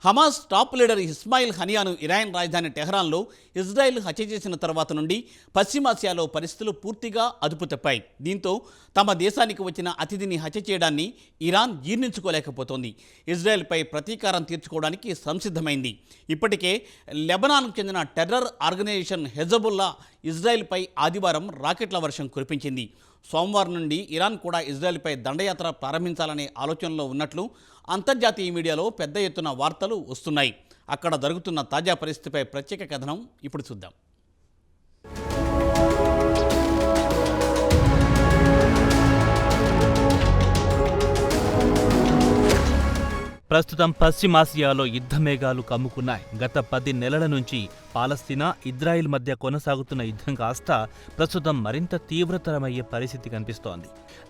Hamas top leader Ismail హనియాను Iran రాజధాని టెహ్రాన్లో ఇజ్రాయెల్ హత్య చేసిన తర్వాత నుండి పశ్చిమాసియాలో పరిస్థితులు పూర్తిగా అదుపు తప్పాయి. దీంతో తమ దేశానికి వచ్చిన అతిథిని హత్య చేయడాన్ని ఇరాన్ జీర్ణించుకోలేకపోతోంది. ఇజ్రాయెల్పై ప్రతీకారం తీర్చుకోవడానికి సంసిద్ధమైంది. ఇప్పటికే లెబనాన్కు చెందిన టెర్రర్ ఆర్గనైజేషన్ హెజబుల్లా ఇజ్రాయెల్పై ఆదివారం రాకెట్ల వర్షం కురిపించింది. సోమవారం నుండి ఇరాన్ కూడా ఇజ్రాయెల్పై దండయాత్ర ప్రారంభించాలనే ఆలోచనలో ఉన్నట్లు అంతర్జాతీయ మీడియాలో పెద్ద ఎత్తున వార్తలు వస్తున్నాయి. అక్కడ జరుగుతున్న తాజా పరిస్థితిపై ప్రత్యేక కథనం ఇప్పుడు చూద్దాం. ప్రస్తుతం పశ్చిమాసియాలో యుద్ధమేఘాలు కమ్ముకున్నాయి. గత 10 నెలల నుంచి పాలస్తీనా, ఇజ్రాయిల్ మధ్య కొనసాగుతున్న యుద్ధం కాస్త ప్రస్తుతం మరింత తీవ్రతరమయ్యే పరిస్థితి కనిపిస్తోంది.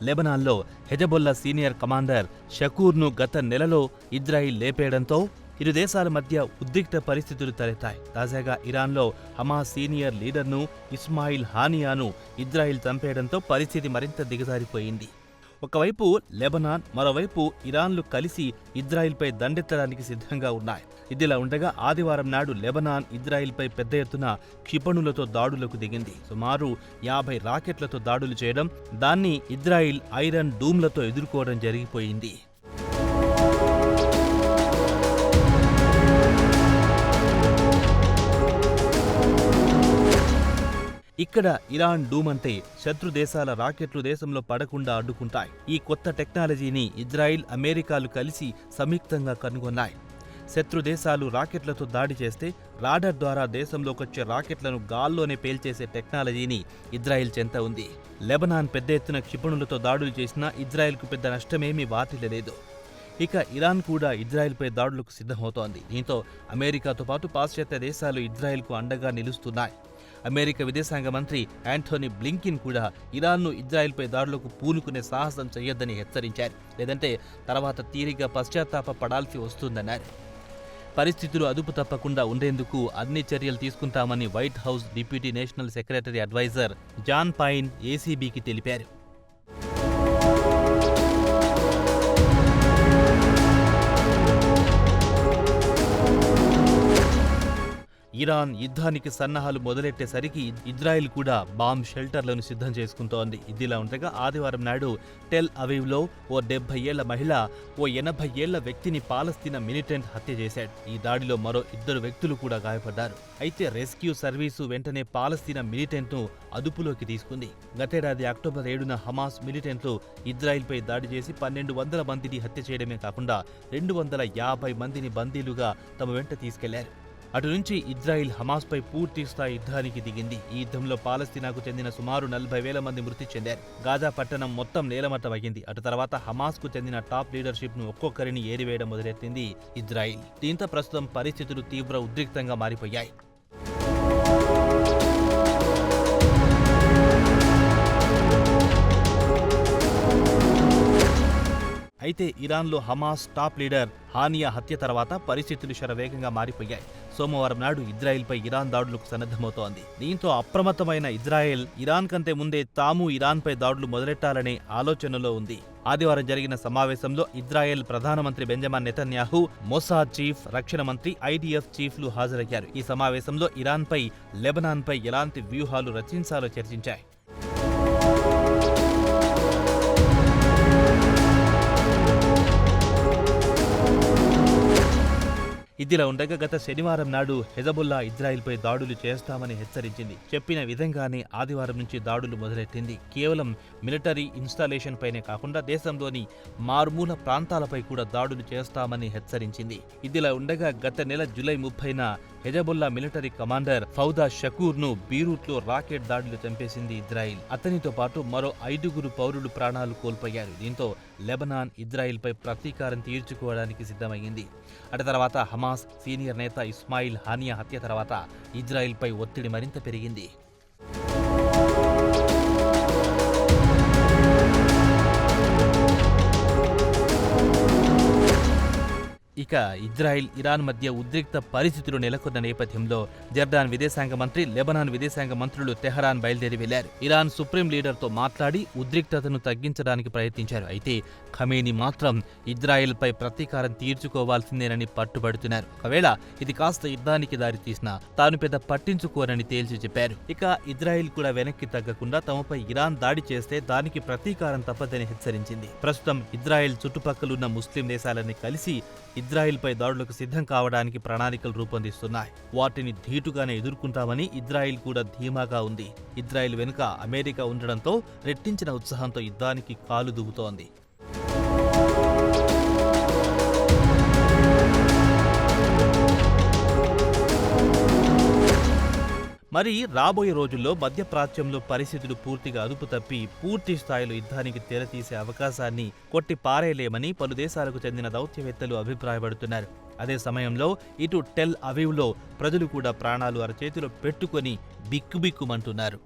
లెబనాన్లో హెజబొల్లా సీనియర్ కమాండర్ షకూర్ను గత నెలలో ఇజ్రాయిల్ లేపేయడంతో ఇరు దేశాల మధ్య ఉద్రిక్త పరిస్థితులు తలెత్తాయి. తాజాగా ఇరాన్లో హమాస్ సీనియర్ లీడర్ను ఇస్మాయిల్ హానియాను ఇజ్రాయిల్ చంపేయడంతో పరిస్థితి మరింత దిగజారిపోయింది. ఒకవైపు లెబనాన్, మరోవైపు ఇరాన్లు కలిసి ఇజ్రాయిల్పై దండెత్తడానికి సిద్ధంగా ఉన్నాయి. ఇదిలా ఉండగా ఆదివారం నాడు లెబనాన్ ఇజ్రాయిల్పై పెద్ద ఎత్తున క్షిపణులతో దాడులకు దిగింది. సుమారు 50 రాకెట్లతో దాడులు చేయడం, దాన్ని ఇజ్రాయిల్ ఐరన్ డూమ్లతో ఎదుర్కోవడం జరిగిపోయింది. ఇక్కడ ఇరాన్ డూమ్ అంటే శత్రు దేశాల రాకెట్లు దేశంలో పడకుండా అడ్డుకుంటాయి. ఈ కొత్త టెక్నాలజీని ఇజ్రాయిల్, అమెరికాలు కలిసి సంయుక్తంగా కనుగొన్నాయి. శత్రు దేశాలు రాకెట్లతో దాడి చేస్తే రాడార్ ద్వారా దేశంలోకొచ్చే రాకెట్లను గాల్లోనే పేల్చేసే టెక్నాలజీని ఇజ్రాయిల్ చెంత ఉంది. లెబనాన్ పెద్ద ఎత్తున క్షిపణులతో దాడులు చేసినా ఇజ్రాయిల్కు పెద్ద నష్టమేమీ వాటిల్లలేదు. ఇక ఇరాన్ కూడా ఇజ్రాయిల్పై దాడులకు సిద్ధమవుతోంది. దీంతో అమెరికాతో పాటు పాశ్చాత్య దేశాలు ఇజ్రాయిల్కు అండగా నిలుస్తున్నాయి. అమెరికా విదేశాంగ మంత్రి యాంటోనీ బ్లింకెన్ కూడా ఇరాన్ను ఇజ్రాయిల్పై దాడులకు పూనుకునే సాహసం చేయొద్దని హెచ్చరించారు. లేదంటే తర్వాత తీరిగా పశ్చాత్తాప పడాల్సి వస్తుందన్నారు. పరిస్థితులు అదుపు తప్పకుండా ఉండేందుకు అన్ని చర్యలు తీసుకుంటామని white house deputy national secretary adviser John Finer ఏసీబీకి తెలిపారు. ఇరాన్ యుద్ధానికి సన్నాహాలు మొదలెట్టేసరికి ఇజ్రాయిల్ కూడా బాంబ్ షెల్టర్లను సిద్ధం చేసుకుంటోంది. ఇదిలా ఉండగా ఆదివారం నాడు టెల్ అవీవ్లో ఓ 70 ఏళ్ల మహిళ ఓ 80 ఏళ్ల వ్యక్తిని పాలస్తీనా మిలిటెంట్ హత్య చేశాడు. ఈ దాడిలో మరో 2 వ్యక్తులు కూడా గాయపడ్డారు. అయితే రెస్క్యూ సర్వీసు వెంటనే పాలస్తీనా మిలిటెంట్ను అదుపులోకి తీసుకుంది. గతేడాది అక్టోబర్ 7న హమాస్ మిలిటెంట్లు ఇజ్రాయిల్పై దాడి చేసి 1200 మందిని హత్య చేయడమే కాకుండా 250 మందిని బందీలుగా తమ వెంట తీసుకెళ్లారు. అటు నుంచి ఇజ్రాయిల్ హమాస్పై పూర్తి స్థాయి యుద్ధానికి దిగింది. ఈ యుద్ధంలో పాలస్తీనాకు చెందిన సుమారు 40,000 మంది మృతి చెందారు. గాజా పట్టణం మొత్తం నేలమట్టమయ్యింది. అటు తర్వాత హమాస్కు చెందిన టాప్ లీడర్షిప్ను ఒక్కొక్కరిని ఏరివేయడం మొదలెట్టింది ఇజ్రాయిల్. దీంతో ప్రస్తుతం పరిస్థితులు తీవ్ర ఉద్రిక్తంగా మారిపోయాయి. అయితే ఇరాన్లో హమాస్ టాప్ లీడర్ హానియా హత్య తర్వాత పరిస్థితులు శరవేగంగా మారిపోయాయి. సోమవారం నాడు ఇజ్రాయెల్పై ఇరాన్ దాడులకు సన్నద్ధమవుతోంది. దీంతో అప్రమత్తమైన ఇజ్రాయెల్ ఇరాన్ కంటే ముందే తాము ఇరాన్పై దాడులు మొదలెట్టాలనే ఆలోచనలో ఉంది. ఆదివారం జరిగిన సమావేశంలో ఇజ్రాయెల్ ప్రధానమంత్రి బెంజమిన్ నెతన్యాహు, మొసాద్ చీఫ్, రక్షణ మంత్రి, ఐడిఎఫ్ చీఫ్లు హాజరయ్యారు. ఈ సమావేశంలో ఇరాన్పై, లెబనాన్పై ఎలాంటి వ్యూహాలు రచించాలో చర్చించాయి. ఇదిలా ఉండగా గత శనివారం నాడు హెజబుల్లా ఇజ్రాయిల్పై దాడులు చేస్తామని హెచ్చరించింది. చెప్పిన విధంగానే ఆదివారం నుంచి దాడులు మొదలెట్టింది. కేవలం మిలిటరీ ఇన్స్టాలేషన్ పైనే కాకుండా దేశంలోని మారుమూల ప్రాంతాలపై కూడా దాడులు చేస్తామని హెచ్చరించింది. ఇదిలా ఉండగా గత నెల జూలై 30న హెజబుల్లా మిలిటరీ కమాండర్ ఫౌదా షకూర్ను బీరూట్లో రాకెట్ దాడిలో చంపేసింది ఇజ్రాయిల్. అతనితో పాటు మరో 5 పౌరులు ప్రాణాలు కోల్పోయారు. దీంతో లెబనాన్ ఇజ్రాయిల్పై ప్రతీకారం తీర్చుకోవడానికి సిద్ధమైంది. అటు తర్వాత హమాస్ సీనియర్ నేత ఇస్మాయిల్ హానియా హత్య తర్వాత ఇజ్రాయిల్పై ఒత్తిడి మరింత పెరిగింది. ఇక ఇజ్రాయిల్ ఇరాన్ మధ్య ఉద్రిక్త పరిస్థితులు నెలకొన్న నేపథ్యంలో జర్డాన్ విదేశాంగ మంత్రి, లెబనాన్ విదేశాంగ మంత్రులు తెహరాన్ బయలుదేరి వెళ్లారు. ఇరాన్ సుప్రీం లీడర్తో మాట్లాడి ఉద్రిక్తతను తగ్గించడానికి ప్రయత్నించారు. అయితే ఖమేనీ మాత్రం ఇజ్రాయిల్పై ప్రతీకారం తీర్చుకోవాల్సిందేనని పట్టుబడుతున్నారు. ఒకవేళ ఇది కాస్త యుద్ధానికి దారితీసినా తాను పెద్ద పట్టించుకోరని తేల్చి చెప్పారు. ఇక ఇజ్రాయిల్ కూడా వెనక్కి తగ్గకుండా తమపై ఇరాన్ దాడి చేస్తే దానికి ప్రతీకారం తప్పదని హెచ్చరించింది. ప్రస్తుతం ఇజ్రాయిల్ చుట్టుపక్కలున్న ముస్లిం దేశాలని కలిసి ఇజ్రాయిల్పై దాడులకు సిద్ధం కావడానికి ప్రణాళికలు రూపొందిస్తున్నాయి. వాటిని ధీటుగానే ఎదుర్కొంటామని ఇజ్రాయిల్ కూడా ధీమాగా ఉంది. ఇజ్రాయిల్ వెనుక అమెరికా ఉండడంతో రెట్టించిన ఉత్సాహంతో యుద్ధానికి కాలు దువ్వుతోంది. మరి రాబోయే రోజుల్లో మధ్యప్రాచ్యంలో పరిస్థితులు పూర్తిగా అదుపు తప్పి పూర్తి స్థాయిలో యుద్ధానికి తెరతీసే అవకాశాన్ని కొట్టి పారేయలేమని పలు దేశాలకు చెందిన దౌత్యవేత్తలు అభిప్రాయపడుతున్నారు. అదే సమయంలో ఇటు టెల్ అవీవ్లో ప్రజలు కూడా ప్రాణాలు అరచేతిలో పెట్టుకొని బిక్కుబిక్కుమంటున్నారు.